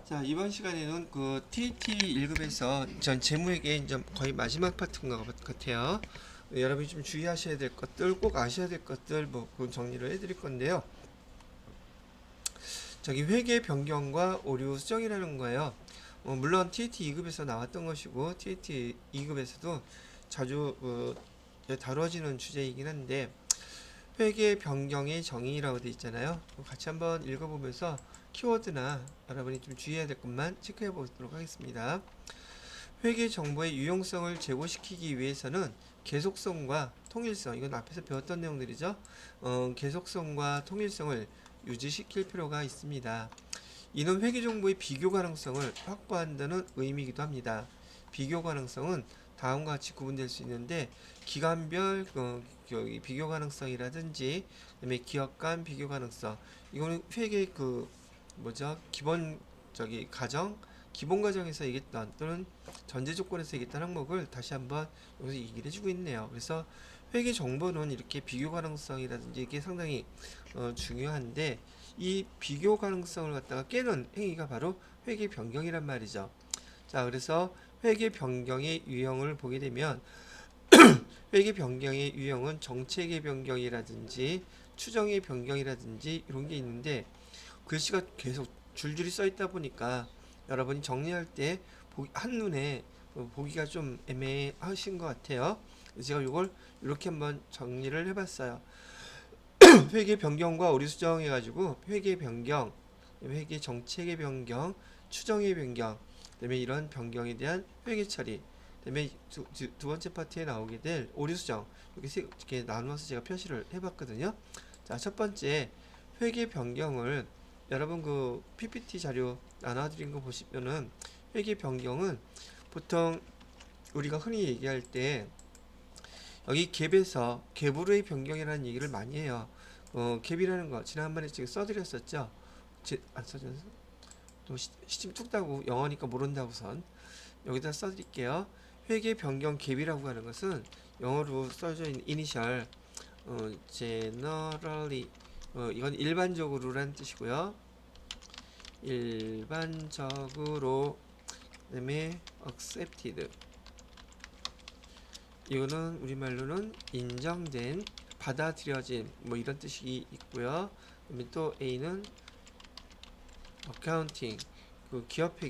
자, 이번 시간에는 그 TT 1급에서 전 재무회계 이제 거의 마지막 파트인 것 같아요. 여러분이 좀 주의하셔야 될 것들, 꼭 아셔야 될 것들 그 정리를 해드릴 건데요. 저기 회계 변경과 오류 수정이라는 거예요. 물론 TT 2급에서 나왔던 것이고 TT 2급에서도 자주 다뤄지는 주제이긴 한데 회계 변경의 정의라고 되어 있잖아요. 같이 한번 읽어보면서 키워드나 여러분이 좀 주의해야 될 것만 체크해 보도록 하겠습니다. 회계 정보의 유용성을 제고시키기 위해서는 계속성과 통일성, 이건 앞에서 배웠던 내용들이죠. 계속성과 통일성을 유지시킬 필요가 있습니다. 이는 회계 정보의 비교 가능성을 확보한다는 의미이기도 합니다. 비교 가능성은 다음과 같이 구분될 수 있는데 기간별 비교 가능성이라든지 그다음에 기업 간 비교 가능성, 이거는 회계 기본 가정 기본 과정에서 얘기했던 또는 전제 조건에서 얘기했던 항목을 다시 한번 여기서 얘기를 해주고 있네요. 그래서 회계 정보는 이렇게 비교 가능성이라든지 이게 상당히 중요한데 이 비교 가능성을 갖다가 깨는 행위가 바로 회계 변경이란 말이죠. 자, 그래서 회계 변경의 유형을 보게 되면 회계 변경의 유형은 정책의 변경이라든지 추정의 변경이라든지 이런 게 있는데 글씨가 계속 줄줄이 써 있다 보니까 여러분이 정리할 때 한눈에 보기가 좀 애매하신 것 같아요. 제가 이걸 이렇게 한번 정리를 해봤어요. 회계 변경과 오류 수정 해가지고 회계 변경, 회계 정책의 변경, 추정의 변경, 그다음에 이런 변경에 대한 회계 처리, 그다음에 두 번째 파트에 나오게 될 오류 수정, 이렇게 나누어서 제가 표시를 해봤거든요. 자, 첫 번째 회계 변경을 여러분 그 PPT 자료 나눠드린 거 보시면은 회계 변경은 보통 우리가 흔히 얘기할 때 여기 갭에서 갭으로의 변경이라는 얘기를 많이 해요. 갭이라는 거 지난번에 지금 써드렸었죠. 안 써줘서 또 시침 툭 따고 영어니까 모른다고선 여기다 써드릴게요. 회계 변경 갭이라고 하는 것은 영어로 써져 있는 이니셜 generally 이건 일반적으로라는 뜻이고요. 일반적으로 그다음에 accepted 이거는 우리말로는 인정된, 받아들여진 뭐 이런 뜻이 있고요. 그다음에 또 A는 accounting 그 기업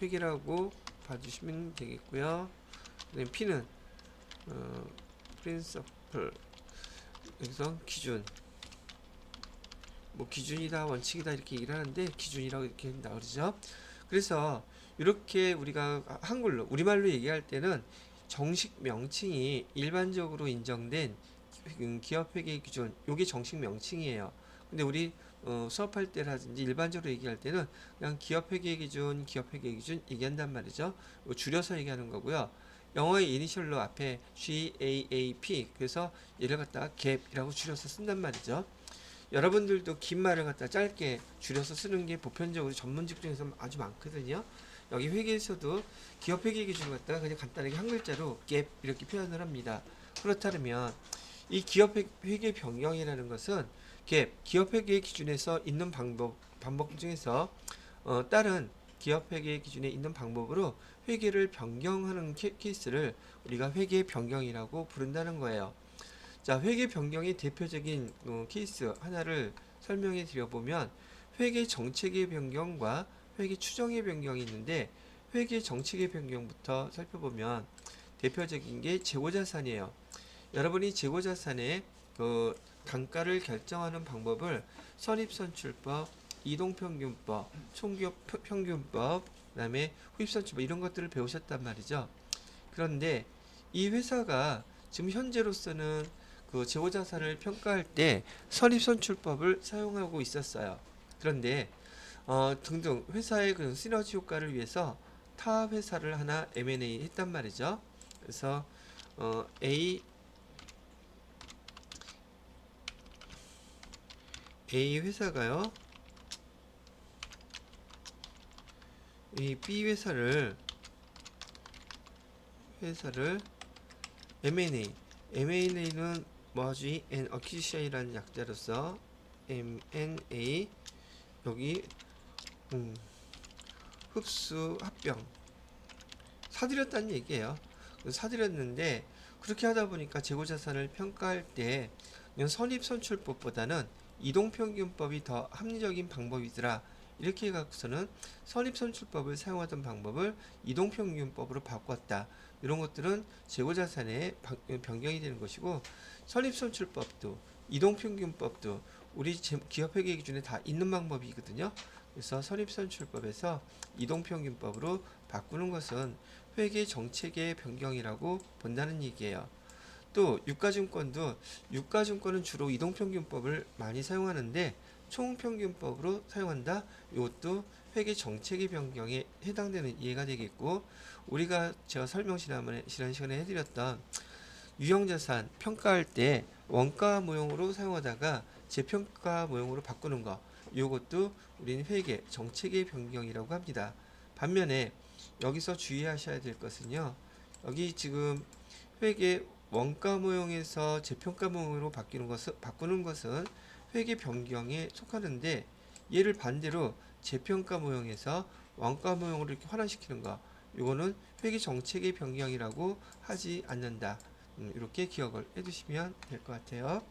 회계라고 봐주시면 되겠고요. 그다음에 P는 principle 여기서 기준 뭐 기준이다 원칙이다 이렇게 얘기를 하는데 기준이라고 이렇게 나오죠. 그래서 이렇게 우리가 한글로 우리말로 얘기할 때는 정식 명칭이 일반적으로 인정된 기업 회계 기준 요게 정식 명칭이에요. 근데 우리 수업할 때라든지 일반적으로 얘기할 때는 그냥 기업 회계 기준 얘기한단 말이죠. 줄여서 얘기하는 거고요. 영어의 이니셜로 앞에 GAAP 그래서 얘를 갖다가 갭이라고 줄여서 쓴단 말이죠. 여러분들도 긴 말을 갖다 짧게 줄여서 쓰는 게 보편적으로 전문직 중에서 아주 많거든요. 여기 회계에서도 기업 회계 기준을 갖다가 그냥 간단하게 한 글자로 갭 이렇게 표현을 합니다. 그렇다면 이 기업 회계 변경이라는 것은 기업 회계 기준에서 있는 방법 중에서 다른 기업 회계 기준에 있는 방법으로 회계를 변경하는 케이스를 우리가 회계 변경이라고 부른다는 거예요. 자, 회계 변경의 대표적인 케이스 하나를 설명해 드려보면 회계 정책의 변경과 회계 추정의 변경이 있는데 회계 정책의 변경부터 살펴보면 대표적인 게 재고자산이에요. 여러분이 재고자산의 그 단가를 결정하는 방법을 선입선출법, 이동평균법, 총기업평균법, 그 다음에 후입선출법 이런 것들을 배우셨단 말이죠. 그런데 이 회사가 지금 현재로서는 그 재고자산을 평가할 때 선입선출법을 사용하고 있었어요. 그런데 등등 회사의 그 시너지 효과를 위해서 타 회사를 하나 M&A 했단 말이죠. 그래서 A 회사가요, 이 B 회사를 M&A는 뭐하지? acquisition이라는 약자로서 M&A 여기 음, 흡수 합병 사들였다는 얘기예요. 사들였는데 그렇게 하다 보니까 재고자산을 평가할 때 선입선출법보다는 이동평균법이 더 합리적인 방법이더라. 이렇게 해갖고서는 선입선출법을 사용하던 방법을 이동평균법으로 바꿨다. 이런 것들은 재고자산의 변경이 되는 것이고, 선입선출법도 이동평균법도 우리 기업회계 기준에 다 있는 방법이거든요. 그래서 선입선출법에서 이동평균법으로 바꾸는 것은 회계 정책의 변경이라고 본다는 얘기예요. 또 유가증권은 주로 이동평균법을 많이 사용하는데 총평균법으로 사용한다. 이것도 회계 정책의 변경에 해당되는 이해가 되겠고, 우리가 제가 설명 지난 시간에 해드렸던 유형자산 평가할 때 원가 모형으로 사용하다가 재평가 모형으로 바꾸는 거, 이것도 우리는 회계 정책의 변경이라고 합니다. 반면에 여기서 주의하셔야 될 것은요, 여기 지금 회계 원가 모형에서 재평가 모형으로 바꾸는 것은 회계 변경에 속하는데, 얘를 반대로 재평가 모형에서 원가 모형으로 이렇게 환원시키는 거, 이거는 회계 정책의 변경이라고 하지 않는다. 이렇게 기억을 해두시면 될 것 같아요.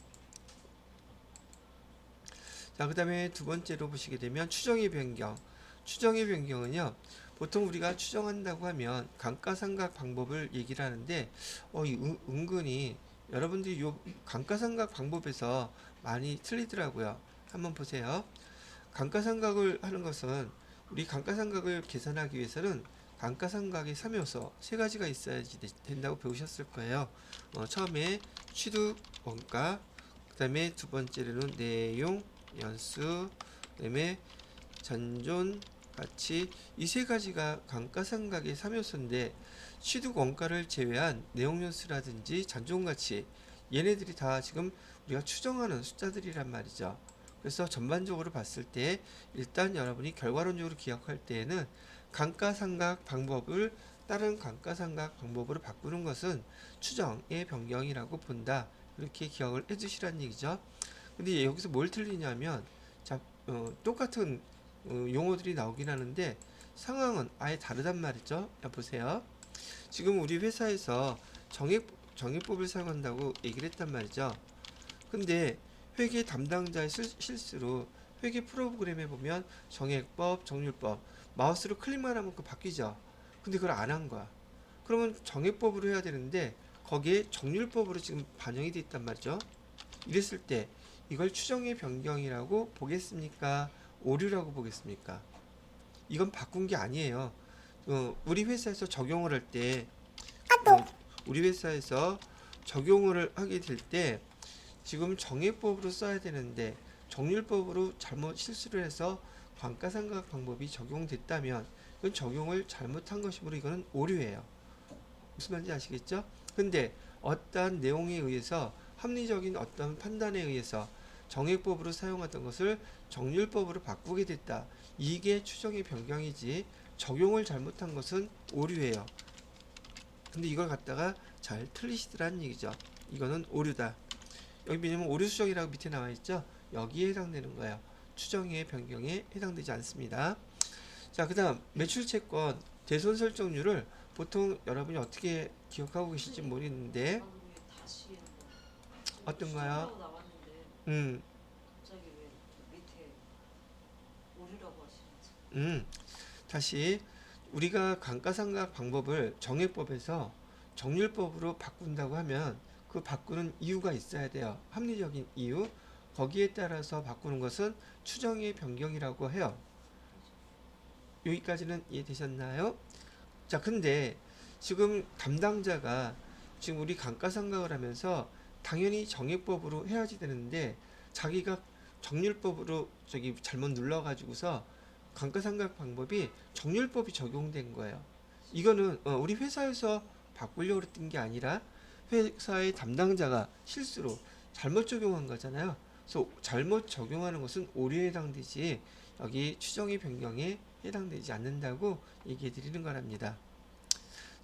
자, 그 다음에 두 번째로 보시게 되면 추정의 변경. 추정의 변경은요, 보통 우리가 추정한다고 하면 감가상각 방법을 얘기를 하는데, 은근히 여러분들이 요 감가상각 방법에서 많이 틀리더라고요. 한번 보세요. 감가상각을 하는 것은, 우리 감가상각을 계산하기 위해서는 감가상각의 3요소 세 가지가 있어야지 된다고 배우셨을 거예요. 처음에 취득 원가, 그 다음에 두 번째로는 내용, 연수, 그 다음에 잔존, 가치, 이 세 가지가 감가상각의 3요소인데, 취득 원가를 제외한 내용 연수라든지 잔존 가치, 얘네들이 다 지금 우리가 추정하는 숫자들이란 말이죠. 그래서 전반적으로 봤을 때 일단 여러분이 결과론적으로 기억할 때에는 감가상각 방법을 다른 감가상각 방법으로 바꾸는 것은 추정의 변경이라고 본다. 이렇게 기억을 해주시라는 얘기죠. 근데 여기서 뭘 틀리냐면, 자, 똑같은 용어들이 나오긴 하는데 상황은 아예 다르단 말이죠. 보세요. 지금 우리 회사에서 정액법을 사용한다고 얘기를 했단 말이죠. 근데 회계 담당자의 실수로 회계 프로그램에 보면 정액법, 정률법 마우스로 클릭만 하면 그 바뀌죠. 근데 그걸 안 한 거야. 그러면 정액법으로 해야 되는데 거기에 정률법으로 지금 반영이 돼 있단 말이죠. 이랬을 때 이걸 추정의 변경이라고 보겠습니까? 오류라고 보겠습니까? 이건 바꾼 게 아니에요. 우리 회사에서 적용을 할 때, 우리 회사에서 적용을 하게 될 때 지금 정액법으로 써야 되는데 정률법으로 잘못 실수를 해서 감가상각 방법이 적용됐다면 이건 적용을 잘못한 것이므로 이거는 오류예요. 무슨 말인지 아시겠죠? 근데 어떠한 내용에 의해서 합리적인 어떤 판단에 의해서 정액법으로 사용하던 것을 정률법으로 바꾸게 됐다. 이게 추정의 변경이지 적용을 잘못한 것은 오류예요. 근데 이걸 갖다가 잘 틀리시더라는 얘기죠. 이거는 오류다. 여기 왜냐면 오류 수정이라고 밑에 나와 있죠. 여기에 해당되는 거예요. 추정의 변경에 해당되지 않습니다. 자, 그 다음 매출채권 대손 설정률을 보통 여러분이 어떻게 기억하고 계실지 모르겠는데 어떤가요? 갑자기 왜 밑에 오류라고 하시는지. 다시 우리가 감가상각 방법을 정액법에서 정률법으로 바꾼다고 하면 그 바꾸는 이유가 있어야 돼요. 합리적인 이유. 거기에 따라서 바꾸는 것은 추정의 변경이라고 해요. 여기까지는 이해되셨나요? 자, 근데 지금 담당자가 지금 우리 감가상각을 하면서 당연히 정액법으로 해야지 되는데 자기가 정률법으로 저기 잘못 눌러가지고서 감가상각 방법이 정률법이 적용된 거예요. 이거는 우리 회사에서 바꾸려고 그랬던 게 아니라 회사의 담당자가 실수로 잘못 적용한 거잖아요. 그래서 잘못 적용하는 것은 오류에 해당되지 여기 추정의 변경에 해당되지 않는다고 얘기해 드리는 거랍니다.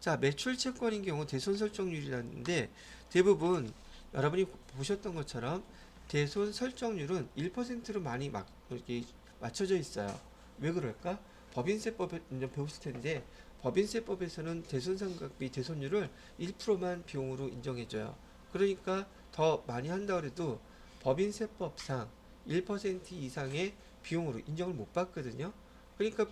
자, 매출 채권인 경우 대손 설정률이라는데 대부분 여러분이 보셨던 것처럼 대손 설정률은 1%로 많이 이렇게 맞춰져 있어요. 왜 그럴까? 법인세법에 이제 배웠을 텐데 법인세법에서는 대손상각비 대손율을 1%만 비용으로 인정해줘요. 그러니까 더 많이 한다 그래도 법인세법상 1% 이상의 비용으로 인정을 못 받거든요. 그러니까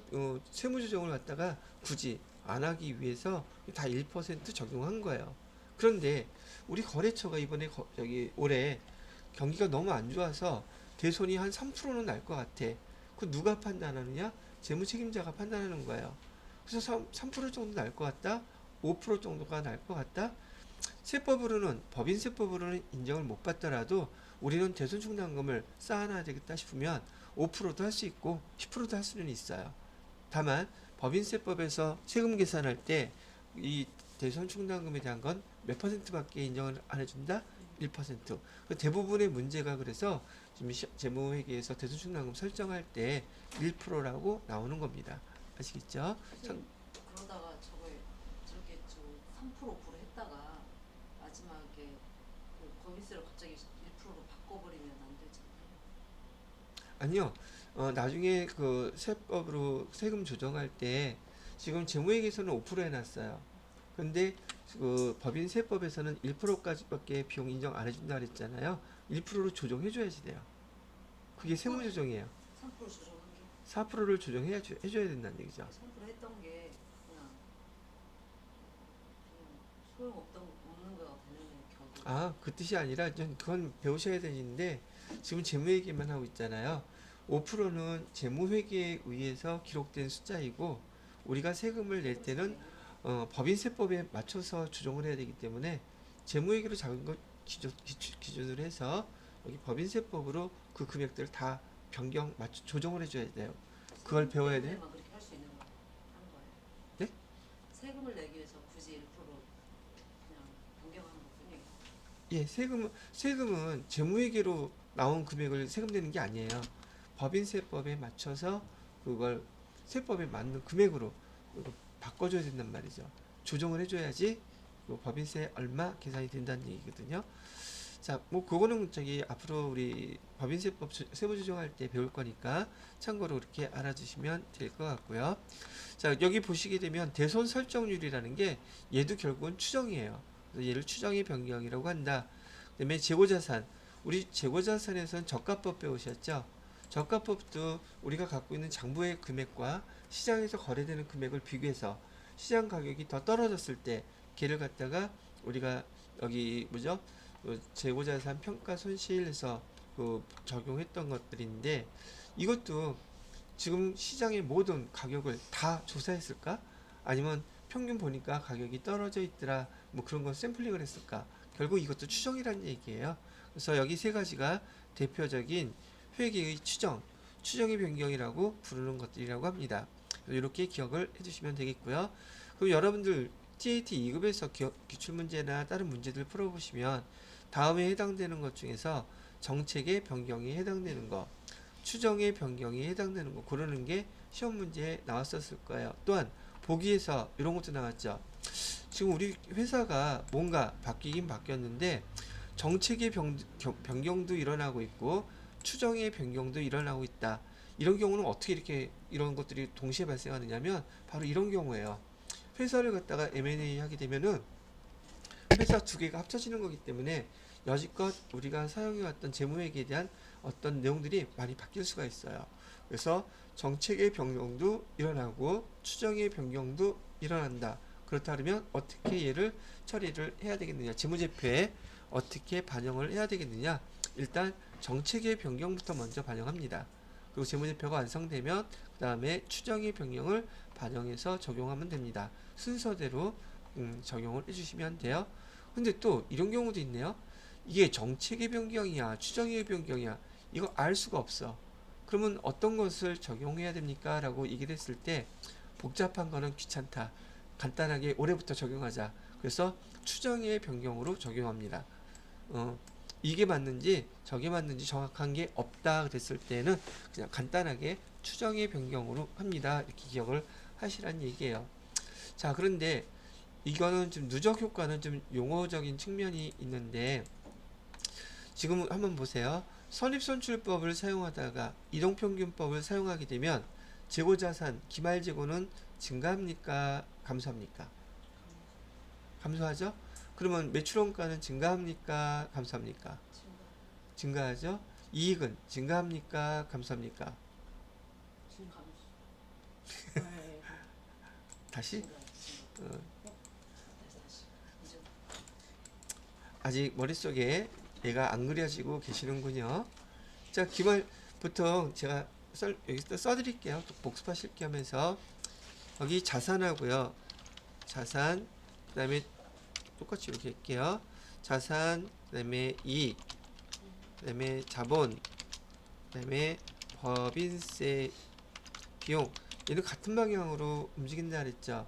세무조정을 갖다가 굳이 안 하기 위해서 다 1% 적용한 거예요. 그런데 우리 거래처가 이번에 여기 올해 경기가 너무 안 좋아서 대손이 한 3%는 날 것 같아. 그 누가 판단하느냐? 재무 책임자가 판단하는 거예요. 그래서 3% 정도 날 것 같다? 5% 정도가 날 것 같다? 세법으로는, 법인세법으로는 인정을 못 받더라도 우리는 대손충당금을 쌓아놔야 되겠다 싶으면 5%도 할 수 있고 10%도 할 수는 있어요. 다만 법인세법에서 세금 계산할 때 이 대손충당금에 대한 건 몇 퍼센트밖에 인정을 안 해준다? 1%. 대부분의 문제가 그래서 지금 재무회계에서 대손충당금 설정할 때 1%라고 나오는 겁니다. 아시겠죠? 선생님, 그러다가 저렇게 3% 했다가 마지막에 그 법인세를 갑자기 1%로 바꿔버리면 안 되잖아요. 아니요. 나중에 그 세법으로 세금 조정할 때 지금 재무회계에서는 5% 해놨어요. 근데 그 법인세법에서는 1%까지밖에 비용 인정 안 해준다 그랬잖아요. 1%로 조정해줘야지 돼요. 그게 세무조정이에요. 3% 조정한 게 4%를 해줘야 된다는 얘기죠. 3% 했던 게 그냥 없는 거가 되는 결국. 아, 그 뜻이 아니라 그건 배우셔야 되는데 지금 재무회계만 하고 있잖아요. 5%는 재무회계에 의해서 기록된 숫자이고 우리가 세금을 낼 때는 법인세법에 맞춰서 조정을 해야 되기 때문에 재무회계로 잡은 것 기준으로 해서 여기 법인세법으로 그 금액들을 다 조정을 해줘야 돼요. 그걸 배워야 돼. 세금 그렇게 할 수 있는 거 하는 거예요. 네? 세금을 내기 위해서 굳이 1% 그냥 변경하는 것뿐이에요. 예, 세금은 재무회계로 나온 금액을 세금 내는 게 아니에요. 법인세법에 맞춰서 그걸 세법에 맞는 금액으로 바꿔줘야 된단 말이죠. 조정을 해줘야지 법인세 얼마 계산이 된다는 얘기거든요. 자, 뭐 그거는 앞으로 우리 법인세법 세무 조정할 때 배울 거니까 참고로 그렇게 알아주시면 될 것 같고요. 자, 여기 보시게 되면 대손 설정률이라는 게 얘도 결국은 추정이에요. 그래서 얘를 추정의 변경이라고 한다. 그다음에 재고자산, 우리 재고자산에서는 저가법 배우셨죠? 저가법도 우리가 갖고 있는 장부의 금액과 시장에서 거래되는 금액을 비교해서 시장 가격이 더 떨어졌을 때 걔를 갖다가 우리가 여기 뭐죠? 재고자산 평가 손실에서 적용했던 것들인데 이것도 지금 시장의 모든 가격을 다 조사했을까? 아니면 평균 보니까 가격이 떨어져 있더라. 뭐 그런 거 샘플링을 했을까? 결국 이것도 추정이라는 얘기예요. 그래서 여기 세 가지가 대표적인 회계의 추정의 변경이라고 부르는 것들이라고 합니다. 이렇게 기억을 해주시면 되겠고요. 그럼 여러분들 TAT 2급에서 기출문제나 다른 문제들 풀어보시면 다음에 해당되는 것 중에서 정책의 변경이 해당되는 거, 추정의 변경이 해당되는 거 고르는 게 시험 문제에 나왔었을 거예요. 또한 보기에서 이런 것도 나왔죠. 지금 우리 회사가 뭔가 바뀌긴 바뀌었는데 정책의 변경도 일어나고 있고 추정의 변경도 일어나고 있다. 이런 경우는 어떻게 이렇게 이런 것들이 동시에 발생하느냐면 바로 이런 경우예요. 회사를 갖다가 M&A 하게 되면은 회사 두 개가 합쳐지는 거기 때문에 여지껏 우리가 사용해왔던 재무회계에 대한 어떤 내용들이 많이 바뀔 수가 있어요. 그래서 정책의 변경도 일어나고 추정의 변경도 일어난다. 그렇다 그러면 어떻게 얘를 처리를 해야 되겠느냐, 재무제표에 어떻게 반영을 해야 되겠느냐. 일단 정책의 변경부터 먼저 반영합니다. 그리고 재무제표가 완성되면 그 다음에 추정의 변경을 반영해서 적용하면 됩니다. 순서대로 적용을 해주시면 돼요. 근데 또 이런 경우도 있네요. 이게 정책의 변경이야, 추정의 변경이야, 이거 알 수가 없어. 그러면 어떤 것을 적용해야 됩니까? 라고 얘기를 했을 때 복잡한 거는 귀찮다, 간단하게 올해부터 적용하자. 그래서 추정의 변경으로 적용합니다. 이게 맞는지 저게 맞는지 정확한 게 없다 그랬을 때는 그냥 간단하게 추정의 변경으로 합니다. 이렇게 기억을 하시라는 얘기예요. 자, 그런데 이거는 좀 누적 효과는 좀 용어적인 측면이 있는데 지금 한번 보세요. 선입선출법을 사용하다가 이동평균법을 사용하게 되면 재고자산 기말재고는 증가합니까? 감소합니까? 감소하죠? 그러면 매출원가는 증가합니까? 감소합니까? 증가하죠? 이익은 증가합니까? 감소합니까? 지금 감소. 다시? 어, 다시. 이제 아직 머릿속에 얘가 안 그려지고 계시는군요. 자, 기말 보통 제가 여기서 써드릴게요. 또 복습하실 겸해서 여기 자산하고요. 자산, 그 다음에 똑같이 이렇게 할게요. 자산, 그 다음에 이익, 그 다음에 자본, 그 다음에 법인세 비용. 얘는 같은 방향으로 움직인다 그랬죠.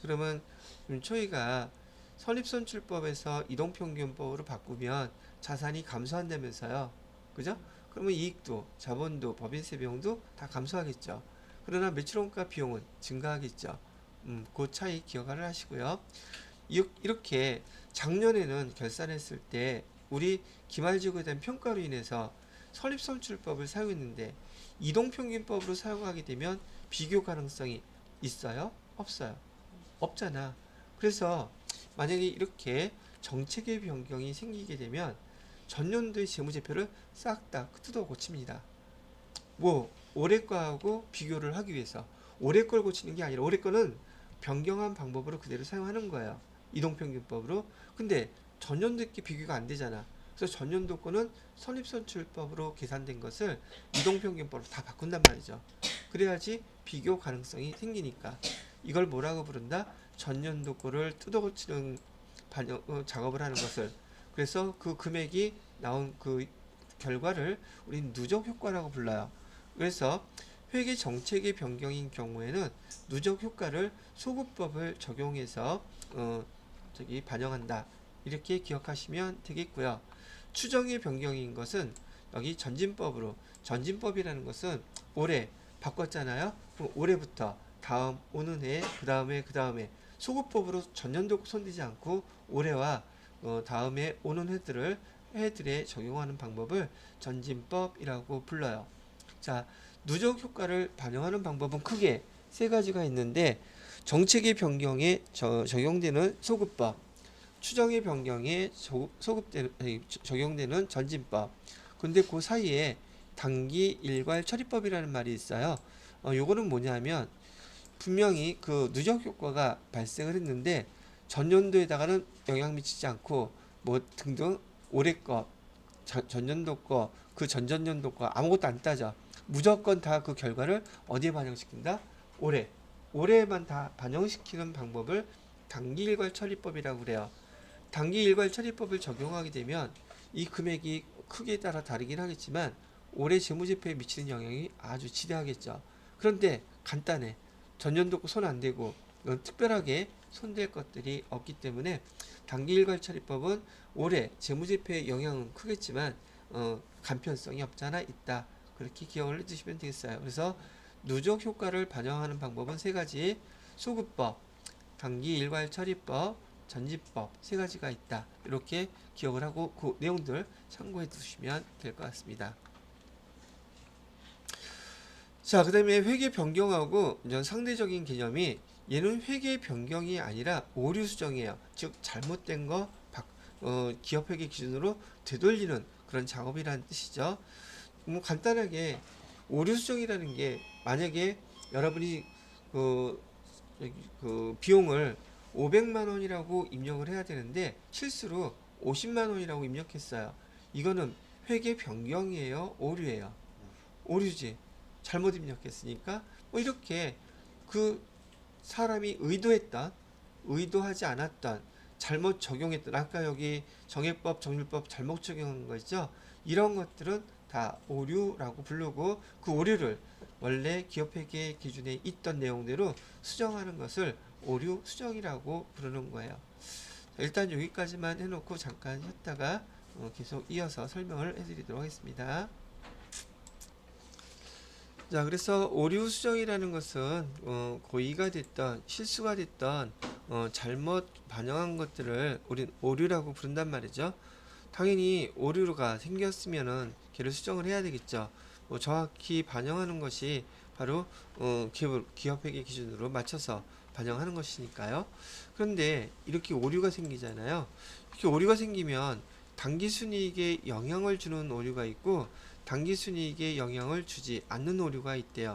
그러면 윤초희가 선입선출법에서 이동평균법으로 바꾸면 자산이 감소한다면서요. 그죠? 그러면 이익도, 자본도, 법인세 비용도 다 감소하겠죠. 그러나 매출원가 비용은 증가하겠죠. 그 차이 기억을 하시고요. 이렇게 작년에는 결산했을 때 우리 기말지구에 대한 평가로 인해서 선입선출법을 사용했는데 이동평균법으로 사용하게 되면 비교 가능성이 있어요? 없어요? 없잖아. 그래서 만약에 이렇게 정책의 변경이 생기게 되면 전년도의 재무제표를 싹 다 뜯어 고칩니다. 뭐 올해 거하고 비교를 하기 위해서 올해 걸 고치는 게 아니라 올해 거는 변경한 방법으로 그대로 사용하는 거예요. 이동평균법으로. 근데 전년도 게 비교가 안 되잖아. 그래서 전년도 거는 선입선출법으로 계산된 것을 이동평균법으로 다 바꾼단 말이죠. 그래야지 비교 가능성이 생기니까. 이걸 뭐라고 부른다? 전년도 거를 뜯어 고치는 작업을 하는 것을. 그래서 그 금액이 나온 그 결과를 우린 누적 효과라고 불러요. 그래서 회계 정책의 변경인 경우에는 누적 효과를 소급법을 적용해서 반영한다. 이렇게 기억하시면 되겠고요. 추정의 변경인 것은 여기 전진법이라는 것은 올해 바꿨잖아요. 그럼 올해부터 다음 오는 해, 그 다음에 소급법으로 전년도 손대지 않고 올해와 다음에 오는 해들에 적용하는 방법을 전진법이라고 불러요. 자, 누적 효과를 반영하는 방법은 크게 세 가지가 있는데 정책의 변경에 적용되는 소급법, 추정의 변경에 적용되는 전진법. 근데 그 사이에 단기 일괄 처리법이라는 말이 있어요. 요거는 뭐냐면 분명히 그 누적 효과가 발생을 했는데 전년도에다가는 영향 미치지 않고 뭐 등등 올해 거, 전년도 거, 그 전전년도 거 아무것도 안 따져. 무조건 다 그 결과를 어디에 반영시킨다? 올해만 다 반영시키는 방법을 단기 일괄 처리법이라고 그래요. 단기 일괄 처리법을 적용하게 되면 이 금액이 크기에 따라 다르긴 하겠지만 올해 재무제표에 미치는 영향이 아주 지대하겠죠. 그런데 간단해. 전년도 거 손 안 대고 특별하게 손댈 것들이 없기 때문에 단기 일괄 처리법은 올해 재무제표의 영향은 크겠지만 간편성이 없잖아 있다. 그렇게 기억을 해주시면 되겠어요. 그래서 누적 효과를 반영하는 방법은 세 가지, 소급법, 단기 일괄 처리법, 전진법 세 가지가 있다. 이렇게 기억을 하고 그 내용들 참고해 두시면 될 것 같습니다. 자, 그 다음에 회계 변경하고 이제 상대적인 개념이 얘는 회계 변경이 아니라 오류 수정이에요. 즉 잘못된 거 기업회계 기준으로 되돌리는 그런 작업이라는 뜻이죠. 뭐 간단하게 오류 수정이라는 게 만약에 여러분이 그 비용을 500만 원이라고 입력을 해야 되는데 실수로 50만 원이라고 입력했어요. 이거는 회계 변경이에요, 오류예요? 오류지. 잘못 입력했으니까 뭐 이렇게 그 사람이 의도하지 않았던 잘못 적용했던 아까 여기 정액법, 정률법 잘못 적용한 거 있죠? 이런 것들은 다 오류라고 부르고 그 오류를 원래 기업회계 기준에 있던 내용대로 수정하는 것을 오류 수정이라고 부르는 거예요. 자, 일단 여기까지만 해놓고 잠깐 쉬었다가 계속 이어서 설명을 해드리도록 하겠습니다. 자, 그래서 오류 수정이라는 것은 고의가 됐던 실수가 됐던 잘못 반영한 것들을 우린 오류라고 부른단 말이죠. 당연히 오류가 생겼으면은 걔를 수정을 해야 되겠죠. 뭐 정확히 반영하는 것이 바로 기업회계 기준으로 맞춰서 반영하는 것이니까요. 그런데 이렇게 오류가 생기잖아요. 이렇게 오류가 생기면 당기순이익에 영향을 주는 오류가 있고 당기순이익에 영향을 주지 않는 오류가 있대요.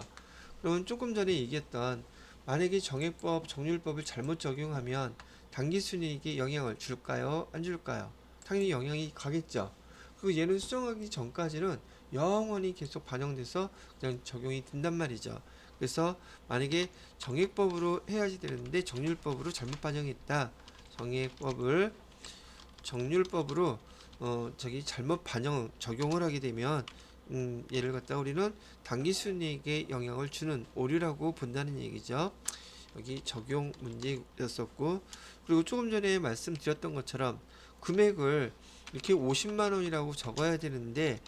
그러면 조금 전에 얘기했던 만약에 정액법, 정률법을 잘못 적용하면 당기순이익에 영향을 줄까요? 안 줄까요? 당연히 영향이 가겠죠. 그리고 얘는 수정하기 전까지는 영원히 계속 반영돼서 그냥 적용이 된단 말이죠. 그래서 만약에 정액법으로 해야지 되는데 정률법으로 잘못 반영했다. 정액법을 정률법으로 잘못 반영 적용을 하게 되면 얘를 갖다 우리는 당기순이익에 영향을 주는 오류라고 본다는 얘기죠. 여기 적용 문제였었고, 그리고 조금 전에 말씀드렸던 것처럼 금액을 이렇게 50만 원이라고 적어야 되는데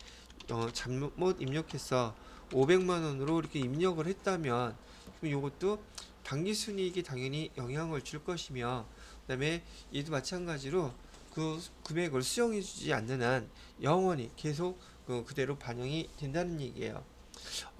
잘못 입력해서 500만 원으로 이렇게 입력을 했다면 이것도 당기순이익에 당연히 영향을 줄 것이며, 그다음에 얘도 마찬가지로 그 금액을 수정해주지 않는 한 영원히 계속 그대로 반영이 된다는 얘기예요.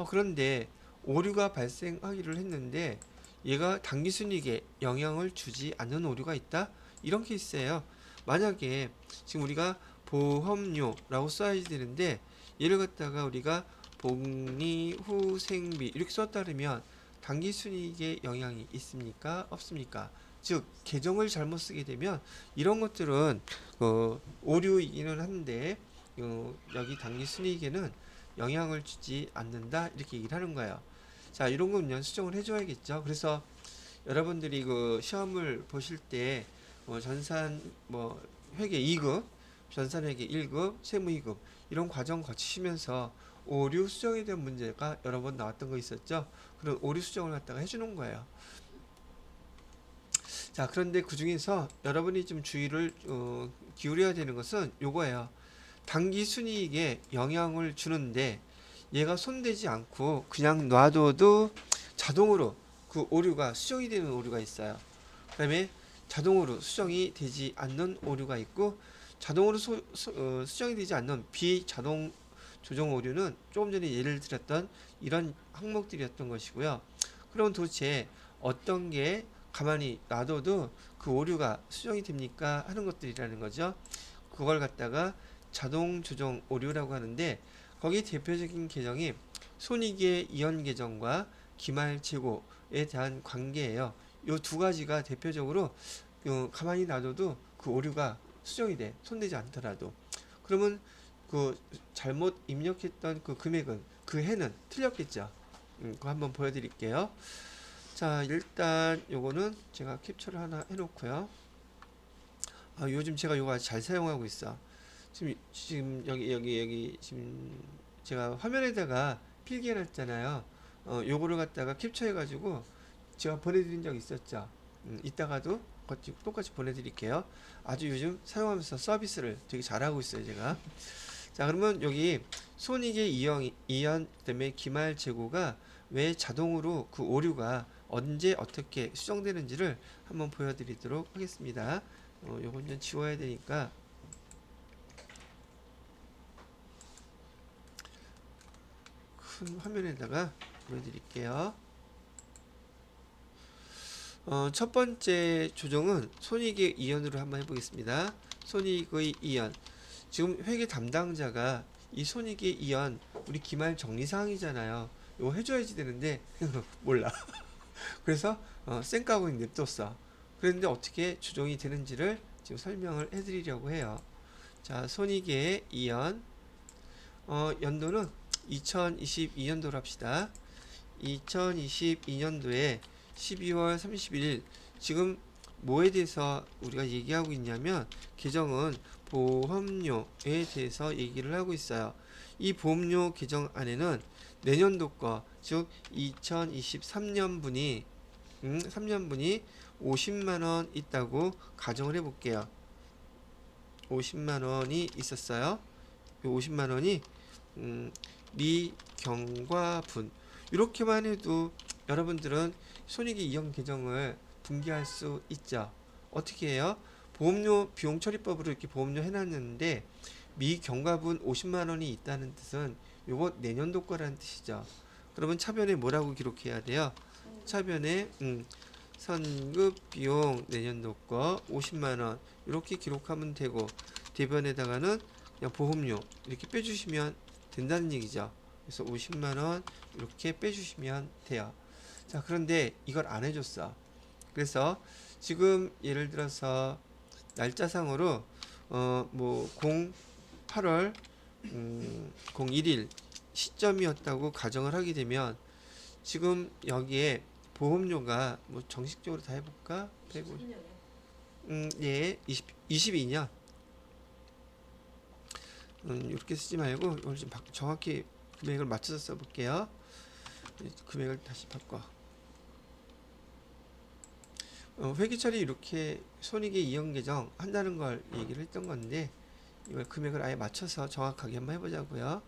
그런데 오류가 발생하기를 했는데 얘가 당기순이익에 영향을 주지 않는 오류가 있다? 이런 케이스예요. 만약에 지금 우리가 보험료라고 써야지 되는데 얘를 갖다가 우리가 복리후생비 이렇게 썼다 그러면 당기순이익에 영향이 있습니까? 없습니까? 즉 계정을 잘못 쓰게 되면 이런 것들은 오류이기는 한데 여기 당기순이익에는 영향을 주지 않는다 이렇게 얘기를 하는 거예요. 자, 이런 거는 수정을 해줘야겠죠. 그래서 여러분들이 그 시험을 보실 때 전산 회계 2급, 전산 회계 1급, 세무 2급 이런 과정 거치시면서 오류 수정에 대한 문제가 여러 번 나왔던 거 있었죠. 그런 오류 수정을 갖다가 해주는 거예요. 자, 그런데 그 중에서 여러분이 좀 주의를 기울여야 되는 것은 요거예요. 당기순이익에 영향을 주는데 얘가 손대지 않고 그냥 놔둬도 자동으로 그 오류가 수정이 되는 오류가 있어요. 그 다음에 자동으로 수정이 되지 않는 오류가 있고, 자동으로 수정이 되지 않는 비자동 조정 오류는 조금 전에 예를 들었던 이런 항목들이었던 것이고요. 그럼 도대체 어떤 게 가만히 놔둬도 그 오류가 수정이 됩니까? 하는 것들이라는 거죠. 그걸 갖다가 자동 조정 오류라고 하는데, 거기 대표적인 계정이 손익의 이연 계정과 기말 재고에 대한 관계예요. 이 두 가지가 대표적으로 가만히 놔둬도 그 오류가 수정이 돼. 손대지 않더라도. 그러면 그 잘못 입력했던 그 금액은 그 해는 틀렸겠죠. 그거 한번 보여드릴게요. 자, 일단 요거는 제가 캡처를 하나 해놓고요. 요즘 제가 요거 아주 잘 사용하고 있어. 지금 여기 지금 제가 화면에다가 필기해놨잖아요. 요거를 갖다가 캡처해가지고 제가 보내드린 적 있었죠. 이따가도 똑같이 보내드릴게요. 아주 요즘 사용하면서 서비스를 되게 잘하고 있어요, 제가. 자, 그러면 여기 손익의 이연 그다음에 기말 재고가 왜 자동으로 그 오류가 언제 어떻게 수정되는지를 한번 보여드리도록 하겠습니다. 요건 좀 지워야 되니까 큰 화면에다가 보여드릴게요. 첫 번째 조정은 손익의 이연으로 한번 해보겠습니다. 손익의 이연. 지금 회계 담당자가 이 손익의 이연 우리 기말 정리사항이잖아요. 이거 해줘야지 되는데 몰라. 그래서 쌩까고 냅뒀어. 그런데 어떻게 조정이 되는지를 지금 설명을 해드리려고 해요. 자, 손익의 이연. 연도는 2022년도로 합시다. 2022년도에 12월 31일 지금 뭐에 대해서 우리가 얘기하고 있냐면 계정은 보험료에 대해서 얘기를 하고 있어요. 이 보험료 계정 안에는 내년도 거, 즉 2023년분이 3년분이 50만원 있다고 가정을 해볼게요. 50만원이 있었어요. 50만원이 미경과분 이렇게만 해도 여러분들은 손익의 이연 계정을 분기할 수 있죠. 어떻게 해요? 보험료 비용 처리법으로 이렇게 보험료 해놨는데 미경과분 50만원이 있다는 뜻은 요거 내년도 거라는 뜻이죠. 그러면 차변에 뭐라고 기록해야 돼요? 차변에 선급 비용 내년도 거 50만 원 이렇게 기록하면 되고 대변에다가는 그냥 보험료 이렇게 빼주시면 된다는 얘기죠. 그래서 50만 원 이렇게 빼주시면 돼요. 자, 그런데 이걸 안 해줬어. 그래서 지금 예를 들어서 날짜상으로 뭐 8월 01일 시점이었다고 가정을 하게 되면 지금 여기에 보험료가 뭐 정식적으로 다 해볼까? 150, 예, 22년. 이렇게 쓰지 말고 이걸 좀 정확히 금액을 맞춰서 써볼게요. 금액을 다시 바꿔. 회계처리 이렇게 손익의 이용 계정 한다는 걸 얘기를 했던 건데 이걸 금액을 아예 맞춰서 정확하게 한번 해보자고요.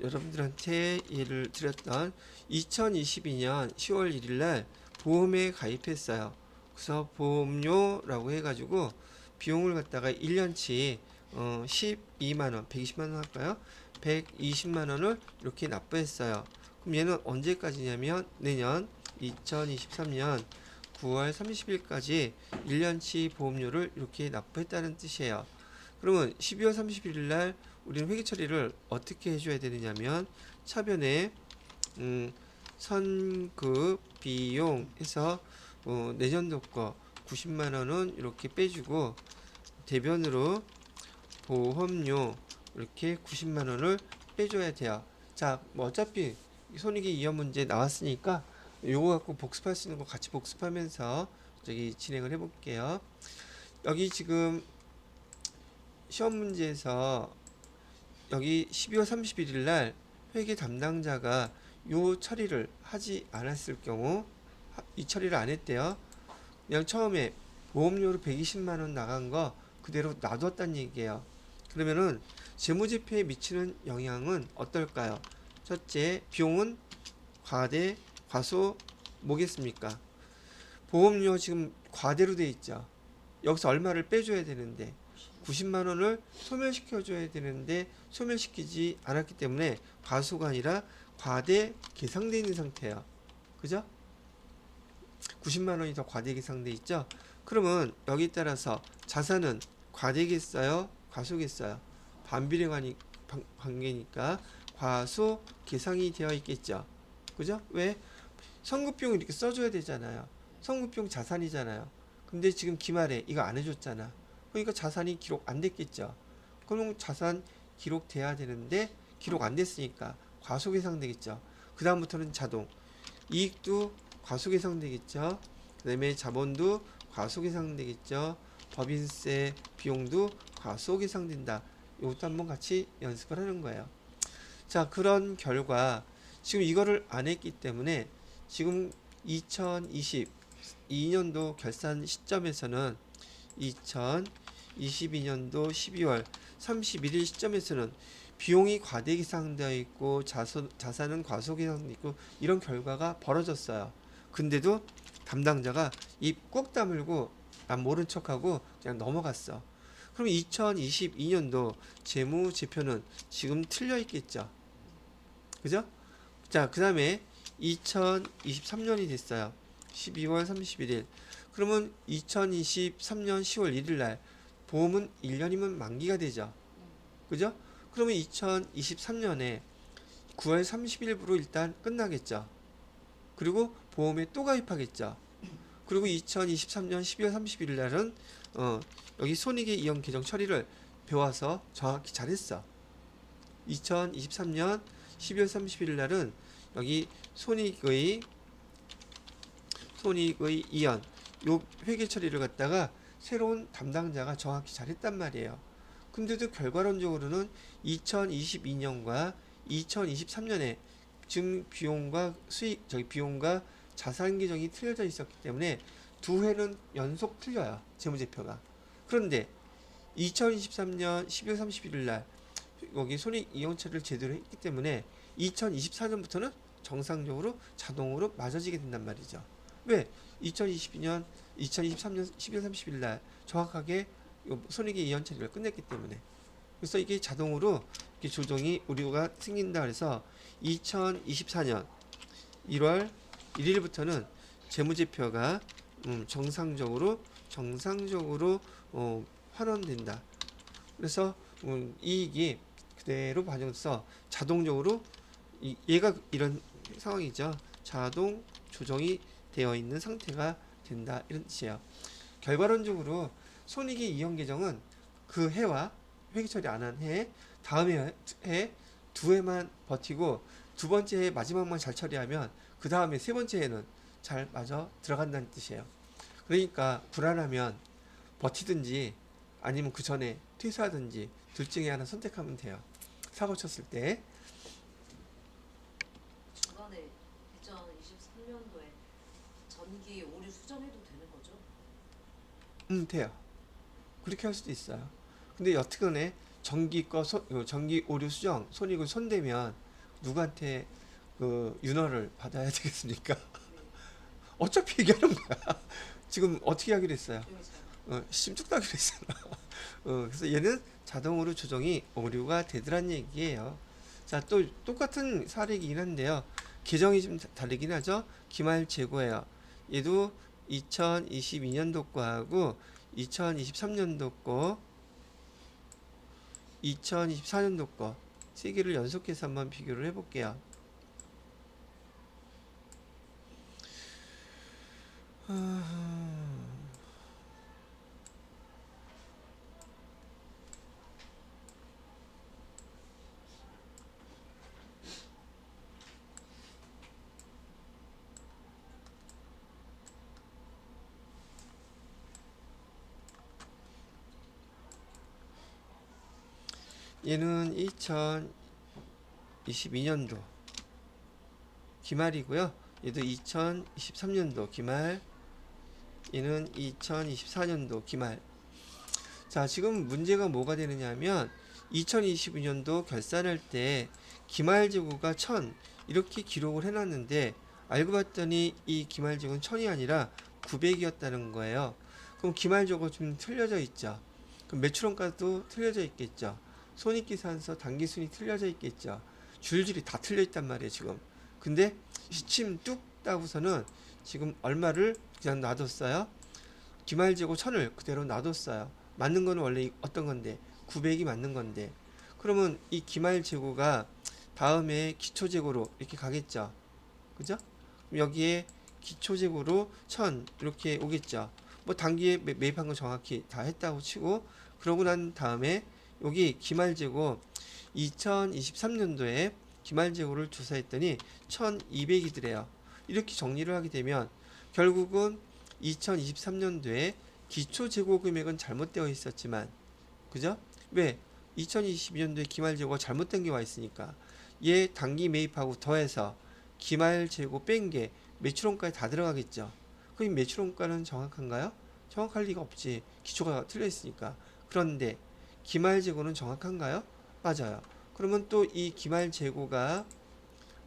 여러분들한테 예를 드렸던 2022년 10월 1일 날 보험에 가입했어요. 그래서 보험료라고 해가지고 비용을 갖다가 1년치 12만원, 120만원 할까요? 120만원을 이렇게 납부했어요. 그럼 얘는 언제까지냐면 내년 2023년 9월 30일까지 1년치 보험료를 이렇게 납부했다는 뜻이에요. 그러면 12월 31일 날 우리는 회계 처리를 어떻게 해줘야 되느냐면 차변에 선급 비용 해서 내년도 거 90만 원은 이렇게 빼주고 대변으로 보험료 이렇게 90만 원을 빼줘야 돼요. 자, 뭐 어차피 손익의 이연 문제 나왔으니까 요거 갖고 복습할 수 있는 거 같이 복습하면서 저기 진행을 해볼게요. 여기 지금 시험 문제에서 여기 12월 31일 날 회계 담당자가 요 처리를 하지 않았을 경우 이 처리를 안 했대요. 그냥 처음에 보험료로 120만 원 나간 거 그대로 놔뒀다는 얘기예요. 그러면은 재무제표에 미치는 영향은 어떨까요? 첫째, 비용은 과대, 과소 뭐겠습니까? 보험료 지금 과대로 돼 있죠. 여기서 얼마를 빼줘야 되는데 90만 원을 소멸시켜줘야 되는데 소멸시키지 않았기 때문에 과소가 아니라 과대 계상돼 있는 상태예요. 그죠? 90만 원이 더 과대 계상돼 있죠? 그러면 여기 따라서 자산은 과대겠어요? 과소겠어요? 반비례 관계니까 과소 계상이 되어 있겠죠? 그죠? 왜? 선급비용 이렇게 써줘야 되잖아요. 선급비용 자산이잖아요. 근데 지금 기말에 이거 안 해줬잖아. 그러니까 자산이 기록 안 됐겠죠. 그럼 자산 기록돼야 되는데 기록 안 됐으니까 과소계상 되겠죠. 그 다음부터는 자동 이익도 과소계상 되겠죠. 그 다음에 자본도 과소계상 되겠죠. 법인세 비용도 과소계상 된다. 이것도 한번 같이 연습을 하는 거예요. 자, 그런 결과 지금 이거를 안 했기 때문에 지금 2022년도 결산 시점에서는 2022년도 12월 31일 시점에서는 비용이 과대계상되어 있고 자산은 과소계상되어 있고 이런 결과가 벌어졌어요. 근데도 담당자가 입 꾹 다물고 난 모른 척하고 그냥 넘어갔어. 그럼 2022년도 재무제표는 지금 틀려 있겠죠. 그죠? 자, 그 다음에 2023년이 됐어요. 12월 31일. 그러면 2023년 10월 1일 날 보험은 1년이면 만기가 되죠. 그죠? 그러면 2023년에 9월 30일부로 일단 끝나겠죠. 그리고 보험에 또 가입하겠죠. 그리고 2023년 12월 31일 날은 여기 손익의 이용 계정 처리를 배워서 정확히 잘했어. 2023년 12월 31일 날은 여기 손익의 이연 요 회계 처리를 갖다가 새로운 담당자가 정확히 잘했단 말이에요. 근데도 결과론적으로는 2022년과 2023년에 지금 비용과 비용과 자산 계정이 틀려져 있었기 때문에 두 해는 연속 틀려요. 재무제표가. 그런데 2023년 12월 31일 날 여기 손익 이용 처리를 제대로 했기 때문에 2024년부터는 정상적으로 자동으로 맞아지게 된단 말이죠. 왜? 2022년, 2023년 11월 30일 날 정확하게 손익의 이연 처리를 끝냈기 때문에. 그래서 이게 자동으로 이렇게 조정이 오류가 생긴다 그래서 2024년 1월 1일부터는 재무제표가 정상적으로 환원된다. 그래서 이익이 그대로 반영돼서 자동적으로 얘가 이런 상황이죠. 자동 조정이 되어 있는 상태가 된다 이런 뜻이에요. 결과론적으로 손익의 이용 계정은 그 해와 회계 처리 안 한 해 다음 해 두 해만 버티고 두 번째 해 마지막만 잘 처리하면 그 다음에 세 번째 해는 잘 맞아 들어간다는 뜻이에요. 그러니까 불안하면 버티든지 아니면 그 전에 퇴사하든지 둘 중에 하나 선택하면 돼요. 사고 쳤을 때. 중간에 2023년도에 전기 오류 수정해도 되는 거죠? 돼요. 그렇게 할 수도 있어요. 근데 여튼간에 전기 오류 수정 손익을 손대면 누구한테 그 윤허를 받아야 되겠습니까? 어차피 얘기하는 거야. 지금 어떻게 하기로 했어요? 심쭉 따기로 했잖아. 그래서 얘는 자동으로 조정이 오류가 되더란 얘기예요. 자, 또 똑같은 사례이긴 한데요. 계정이 좀 다르긴 하죠. 기말 재고예요. 얘도 2022년도 거하고 2023년도 거, 2024년도 거 세 개를 연속해서 한번 비교를 해볼게요. 얘는 2022년도 기말이고요. 얘도 2023년도 기말, 얘는 2024년도 기말. 자, 지금 문제가 뭐가 되느냐면 2022년도 결산할 때 기말 재고가 1000 이렇게 기록을 해놨는데 알고 봤더니 이 기말 재고는 1000이 아니라 900이었다는 거예요. 그럼 기말 재고 좀 틀려져 있죠. 그럼 매출원가도 틀려져 있겠죠. 손익계산서 당기순이 틀려져 있겠죠. 줄줄이 다 틀려 있단 말이에요 지금. 근데 시침 뚝 따고서는 지금 얼마를 그냥 놔뒀어요. 기말재고 1000을 그대로 놔뒀어요. 맞는 거는 원래 어떤 건데 900이 맞는 건데, 그러면 이 기말재고가 다음에 기초재고로 이렇게 가겠죠. 그죠? 그럼 여기에 기초재고로 1000 이렇게 오겠죠. 뭐 단기에 매입한 거 정확히 다 했다고 치고, 그러고 난 다음에 여기 기말재고 2023년도에 기말재고를 조사했더니 1200이더래요. 이렇게 정리를 하게 되면 결국은 2023년도에 기초재고 금액은 잘못되어 있었지만, 그죠? 왜? 2022년도에 기말재고가 잘못된 게 와 있으니까 얘 단기 매입하고 더해서 기말재고 뺀 게 매출원가에 다 들어가겠죠. 그럼 매출원가는 정확한가요? 정확할 리가 없지. 기초가 틀려 있으니까. 그런데 기말재고는 정확한가요? 맞아요. 그러면 또 이 기말재고가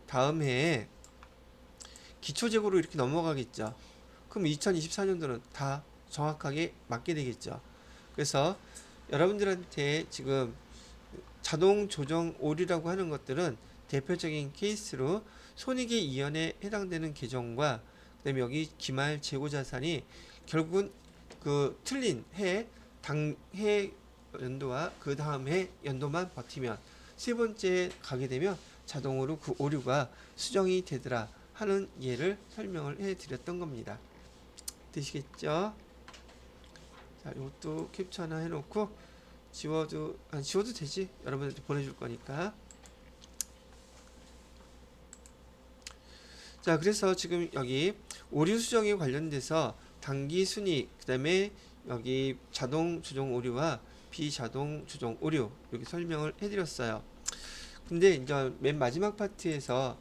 다음 해에 기초재고로 이렇게 넘어가겠죠. 그럼 2024년도는 다 정확하게 맞게 되겠죠. 그래서 여러분들한테 지금 자동 조정 오류라고 하는 것들은 대표적인 케이스로 손익의 이연에 해당되는 계정과 그다음에 여기 기말 재고 자산이 결국은 그 틀린 해 연도와 그 다음 해 연도만 버티면 세 번째 가게 되면 자동으로 그 오류가 수정이 되더라 하는 예를 설명을 해 드렸던 겁니다. 되시겠죠? 자, 이것도 캡처 하나 해놓고 지워도 되지. 여러분한테 보내줄 거니까. 자, 그래서 지금 여기 오류 수정에 관련돼서 단기 순이익, 그 다음에 여기 자동 조정 오류와 비자동 조정 오류 이렇게 설명을 해드렸어요. 근데 이제 맨 마지막 파트에서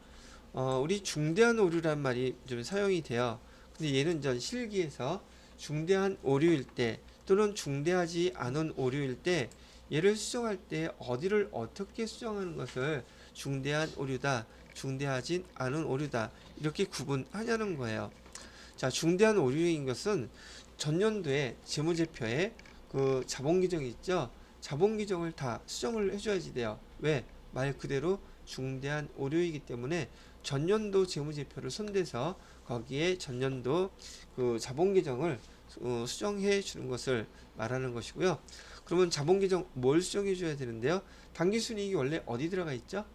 우리 중대한 오류란 말이 좀 사용이 돼요. 근데 얘는 전 실기에서 중대한 오류일 때 또는 중대하지 않은 오류일 때 얘를 수정할 때 어디를 어떻게 수정하는 것을 중대한 오류다, 중대하진 않은 오류다 이렇게 구분하냐는 거예요. 자, 중대한 오류인 것은 전년도에 재무제표에 그 자본 규정이 있죠. 자본 규정을 다 수정을 해줘야지 돼요. 왜? 말 그대로 중대한 오류이기 때문에 전년도 재무제표를 손대서 거기에 전년도 그 자본 규정을 수정해 주는 것을 말하는 것이고요. 그러면 자본 규정 뭘 수정해 줘야 되는데요? 당기순이익이 원래 어디 들어가 있죠?